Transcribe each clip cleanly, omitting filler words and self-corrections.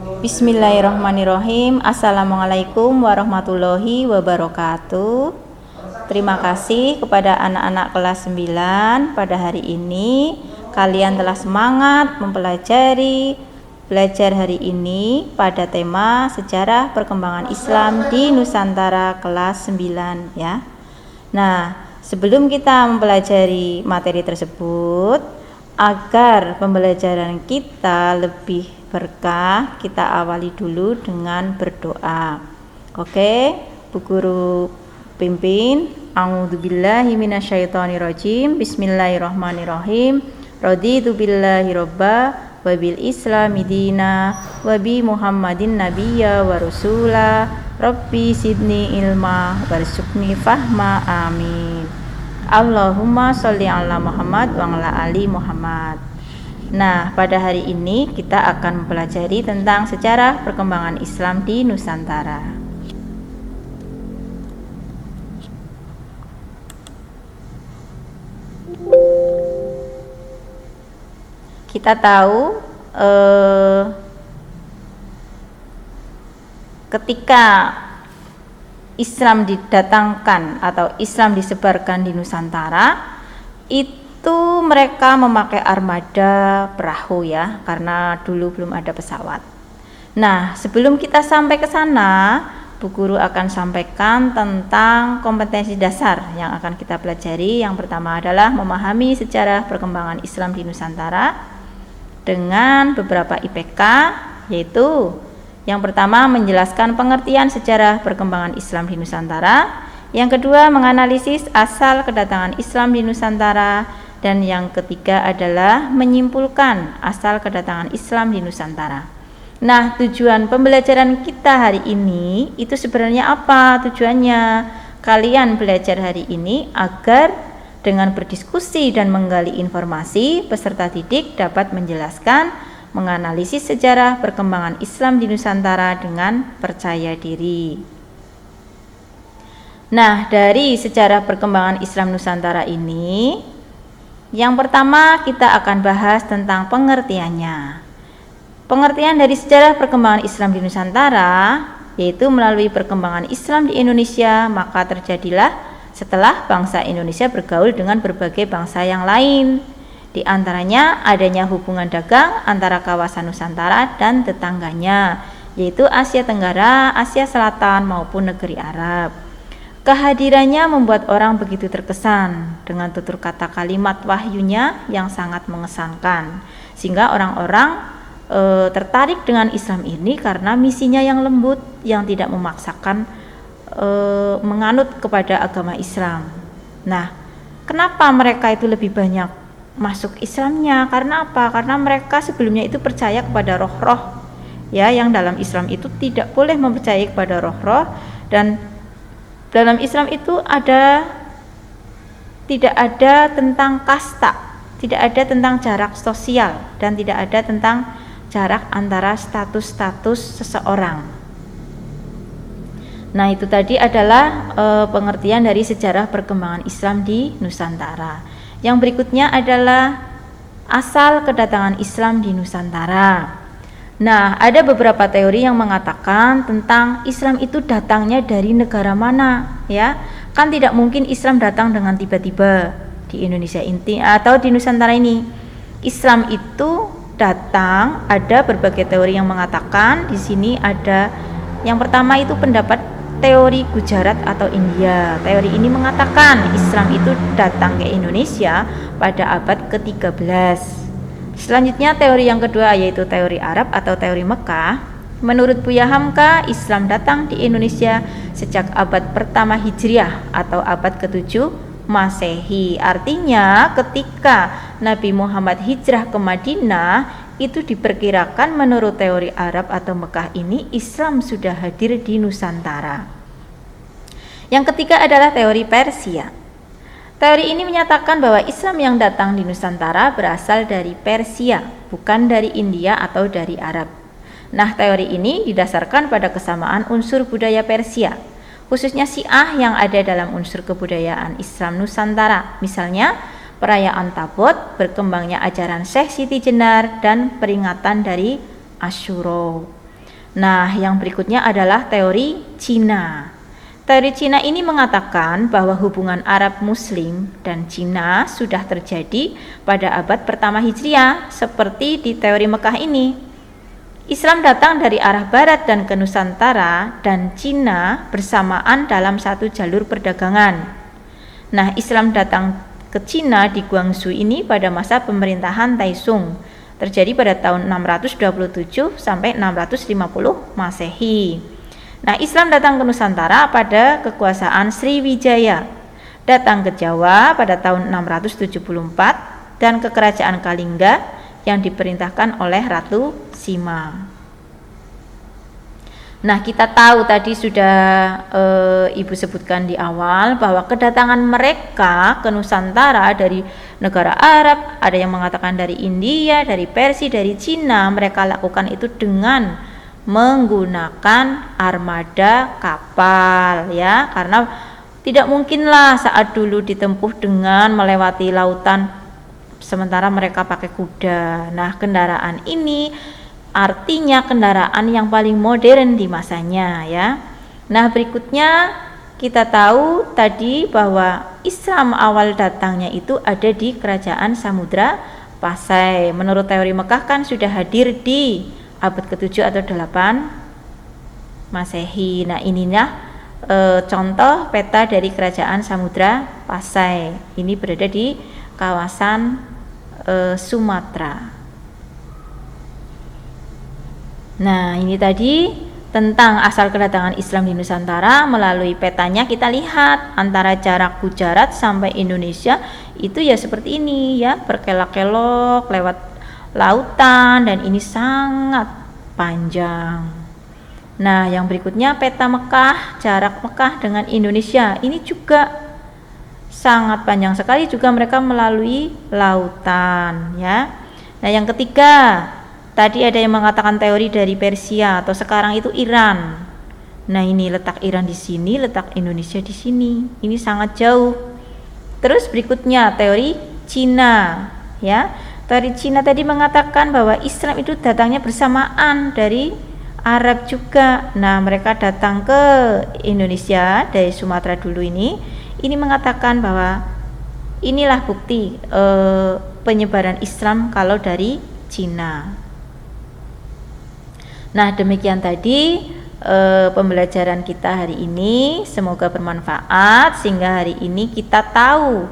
Bismillahirrahmanirrahim. Assalamualaikum warahmatullahi wabarakatuh. Terima kasih kepada anak-anak kelas 9. Pada hari ini kalian telah semangat belajar hari ini pada tema sejarah perkembangan Islam di Nusantara kelas 9 ya. Nah, sebelum kita mempelajari materi tersebut, agar pembelajaran kita lebih berkah, kita awali dulu dengan berdoa. Oke, Bu Guru pimpin. A'udzubillahi minasyaitonirrajim. Bismillahirrahmanirrahim. Raditu billahi robba wa bil islami dina wa bi Muhammadin nabiyya wa rasula. Rabbi sidni ilma warzuqni fahma. Amin. Allahumma sholli ala Muhammad wa ala ali Muhammad. Nah, pada hari ini kita akan mempelajari tentang sejarah perkembangan Islam di Nusantara. Kita tahu ketika Islam didatangkan atau Islam disebarkan di Nusantara, itu mereka memakai armada perahu ya, karena dulu belum ada pesawat. Nah, sebelum kita sampai ke sana, Bu Guru akan sampaikan tentang kompetensi dasar yang akan kita pelajari. Yang pertama adalah memahami sejarah perkembangan Islam di Nusantara dengan beberapa IPK, yaitu yang pertama, menjelaskan pengertian sejarah perkembangan Islam di Nusantara. Yang kedua, menganalisis asal kedatangan Islam di Nusantara. Dan yang ketiga adalah menyimpulkan asal kedatangan Islam di Nusantara. Nah, tujuan pembelajaran kita hari ini itu sebenarnya apa tujuannya? Kalian belajar hari ini agar dengan berdiskusi dan menggali informasi, peserta didik dapat menjelaskan, menganalisis sejarah perkembangan Islam di Nusantara dengan percaya diri. Nah, dari sejarah perkembangan Islam Nusantara ini, yang pertama kita akan bahas tentang pengertiannya. Pengertian dari sejarah perkembangan Islam di Nusantara yaitu melalui perkembangan Islam di Indonesia, maka terjadilah setelah bangsa Indonesia bergaul dengan berbagai bangsa yang lain. Di antaranya adanya hubungan dagang antara kawasan Nusantara dan tetangganya, yaitu Asia Tenggara, Asia Selatan maupun negeri Arab. Kehadirannya membuat orang begitu terkesan dengan tutur kata kalimat wahyunya yang sangat mengesankan, sehingga orang-orang tertarik dengan Islam ini karena misinya yang lembut, yang tidak memaksakan menganut kepada agama Islam. Nah, kenapa mereka itu lebih banyak masuk Islamnya? Karena apa? Karena mereka sebelumnya itu percaya kepada roh-roh ya, yang dalam Islam itu tidak boleh mempercayai kepada roh-roh, dan dalam Islam itu tidak ada tentang kasta, tidak ada tentang jarak sosial, dan tidak ada tentang jarak antara status-status seseorang. Nah, itu tadi adalah pengertian dari sejarah perkembangan Islam di Nusantara. Yang berikutnya adalah asal kedatangan Islam di Nusantara. Nah, ada beberapa teori yang mengatakan tentang Islam itu datangnya dari negara mana, ya. Kan tidak mungkin Islam datang dengan tiba-tiba di Indonesia ini atau di Nusantara ini. Islam itu datang, ada berbagai teori yang mengatakan. Di sini ada yang pertama itu pendapat teori Gujarat atau India. Teori ini mengatakan Islam itu datang ke Indonesia pada abad ke-13. Selanjutnya teori yang kedua yaitu teori Arab atau teori Mekah. Menurut Buya Hamka, Islam datang di Indonesia sejak abad pertama Hijriah atau abad ke-7 Masehi. Artinya ketika Nabi Muhammad hijrah ke Madinah, itu diperkirakan menurut teori Arab atau Mekah ini Islam sudah hadir di Nusantara. Yang ketiga adalah teori Persia. Teori ini menyatakan bahwa Islam yang datang di Nusantara berasal dari Persia, bukan dari India atau dari Arab. Nah, teori ini didasarkan pada kesamaan unsur budaya Persia, khususnya Syiah yang ada dalam unsur kebudayaan Islam Nusantara. Misalnya, perayaan Tabot, berkembangnya ajaran Syekh Siti Jenar, dan peringatan dari Asyura. Nah, yang berikutnya adalah teori Cina. Teori Cina ini mengatakan bahwa hubungan Arab Muslim dan Cina sudah terjadi pada abad pertama Hijriah, seperti di teori Mekah ini. Islam datang dari arah barat dan ke Nusantara dan Cina bersamaan dalam satu jalur perdagangan. Nah, Islam datang ke Cina di Guangzhou ini pada masa pemerintahan Taizong, terjadi pada tahun 627 sampai 650 Masehi. Nah, Islam datang ke Nusantara pada kekuasaan Sriwijaya, datang ke Jawa pada tahun 674 dan ke kerajaan Kalingga yang diperintahkan oleh Ratu Sima. Nah, kita tahu tadi sudah Ibu sebutkan di awal bahwa kedatangan mereka ke Nusantara dari negara Arab, ada yang mengatakan dari India, dari Persia, dari Cina, mereka lakukan itu dengan menggunakan armada kapal, ya, karena tidak mungkinlah saat dulu ditempuh dengan melewati lautan sementara mereka pakai kuda. Nah, kendaraan ini artinya kendaraan yang paling modern di masanya, ya. Nah, berikutnya kita tahu tadi bahwa Islam awal datangnya itu ada di kerajaan Samudra Pasai. Menurut teori Mekah kan sudah hadir di abad ke-7 atau 8 Masehi. Nah, inilah contoh peta dari kerajaan Samudra Pasai. Ini berada di kawasan Sumatera. Nah, ini tadi tentang asal kedatangan Islam di Nusantara. Melalui petanya kita lihat antara jarak Gujarat sampai Indonesia itu ya seperti ini, ya, berkelok-kelok lewat lautan, dan ini sangat panjang. Nah, yang berikutnya peta Mekah, jarak Mekah dengan Indonesia ini juga sangat panjang sekali, juga mereka melalui lautan, ya. Nah, yang ketiga, tadi ada yang mengatakan teori dari Persia atau sekarang itu Iran. Nah, ini letak Iran di sini, letak Indonesia di sini. Ini sangat jauh. Terus berikutnya teori Cina, ya. Teori Cina tadi mengatakan bahwa Islam itu datangnya bersamaan dari Arab juga. Nah, mereka datang ke Indonesia dari Sumatera dulu ini. Ini mengatakan bahwa inilah bukti penyebaran Islam kalau dari Cina. Nah, demikian tadi pembelajaran kita hari ini. Semoga bermanfaat sehingga hari ini kita tahu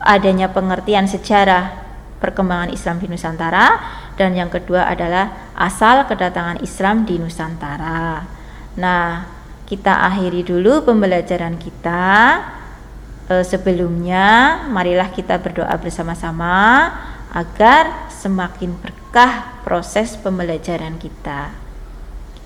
adanya pengertian sejarah perkembangan Islam di Nusantara, dan yang kedua adalah asal kedatangan Islam di Nusantara. Nah, kita akhiri dulu pembelajaran kita. Sebelumnya, marilah kita berdoa bersama-sama agar semakin berkah proses pembelajaran kita.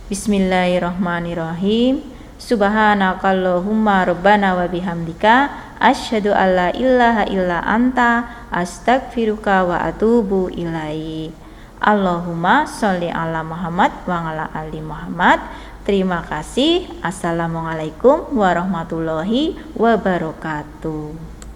Bismillahirrahmanirrahim. Subhanakallahumma rabbana wa bihamdika asyhadu alla ilaha illa anta astaghfiruka wa atubu ilaik. Allahumma sholli ala Muhammad wa ala ali Muhammad. Terima kasih. Assalamualaikum warahmatullahi wabarakatuh.